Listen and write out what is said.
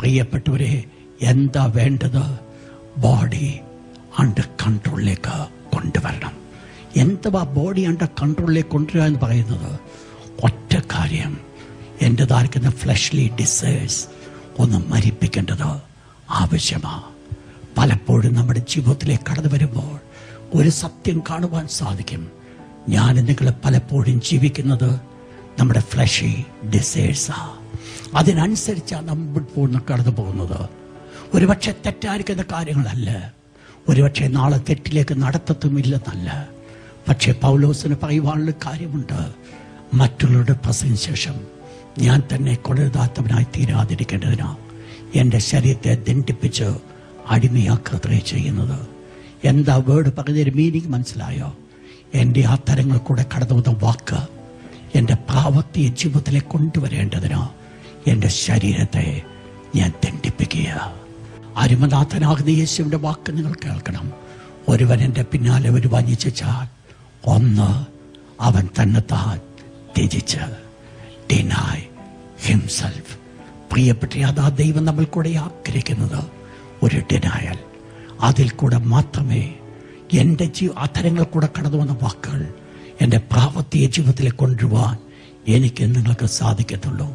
പ്രിയപ്പെട്ടവരെ, എന്താ വേണ്ടത്? ബോഡി അണ്ടർ കൺട്രോളിലേക്ക് കൊണ്ടുവരണം. എന്തുവാ ബോഡി അണ്ടർ കൺട്രോളിലേക്ക് കൊണ്ടുവരിക എന്ന് പറയുന്നത്? ഒറ്റ കാര്യം, എൻ്റെതായിരിക്കുന്ന ഫ്ലഷ്ലി ഡിസയേഴ്സ് ഒന്ന് മരിപ്പിക്കേണ്ടത് ആവശ്യമാണ്. പലപ്പോഴും നമ്മുടെ ജീവിതത്തിലേക്ക് കടന്നു വരുമ്പോൾ ഒരു സത്യം കാണുവാൻ സാധിക്കും. ഞാൻ നിങ്ങൾ പലപ്പോഴും ജീവിക്കുന്നത് നമ്മുടെ ഫ്ലഷി ഡിസയേഴ്സാണ്. അതിനനുസരിച്ചാണ് നമ്മൾ കടന്നു പോകുന്നത്. ഒരുപക്ഷെ തെറ്റായിരിക്കുന്ന കാര്യങ്ങളല്ല, ഒരുപക്ഷെ നാളെ തെറ്റിലേക്ക് നടത്തത്തുമില്ലെന്നല്ല. പക്ഷെ പൗലോസിന് പറയുവാനുള്ള കാര്യമുണ്ട്. മറ്റുള്ളവരുടെ പ്രസംഗിച്ച ശേഷം ഞാൻ തന്നെ കൊള്ളരുതാത്തവനായി തീരാതിരിക്കേണ്ടതിനാ എൻ്റെ ശരീരത്തെ ദണ്ഡിപ്പിച്ച് അടിമയാക്കത്രേ ചെയ്യുന്നത്. എന്താ വേർഡ് പറഞ്ഞൊരു മീനിങ് മനസ്സിലായോ? എൻ്റെ ആ തരങ്ങൾ കൂടെ കടന്നു വന്ന വാക്ക് എൻ്റെ പ്രാവർത്തിക ജീവിതത്തിലേക്ക് കൊണ്ടുവരേണ്ടതിനാ എൻ്റെ ശരീരത്തെ ഞാൻ ദണ്ഡിപ്പിക്കുക. അരുമനാഥനാകുന്ന യേശുവിൻ്റെ വാക്ക് നിങ്ങൾ കേൾക്കണം. ഒരുവൻ എൻ്റെ പിന്നാലെ ഒരു വഞ്ചിച്ചാൽ ഒന്ന് അവൻ തന്നെത്താൻ ത്യജിച്ച് deny himself. പ്രിയപ്പെട്ട അതാ ദൈവം നമ്മൾ കൂടെ ആഗ്രഹിക്കുന്നത്, ഒരു ഡിനായൽ. അതിൽ കൂടെ മാത്രമേ എൻ്റെ അധരങ്ങൾ കൂടെ കടന്നു വന്ന വാക്കുകൾ എൻ്റെ പ്രാവർത്തിക ജീവിതത്തിലേക്ക് കൊണ്ടുപോകാൻ എനിക്ക് നിങ്ങൾക്ക് സാധിക്കത്തുള്ളൂ.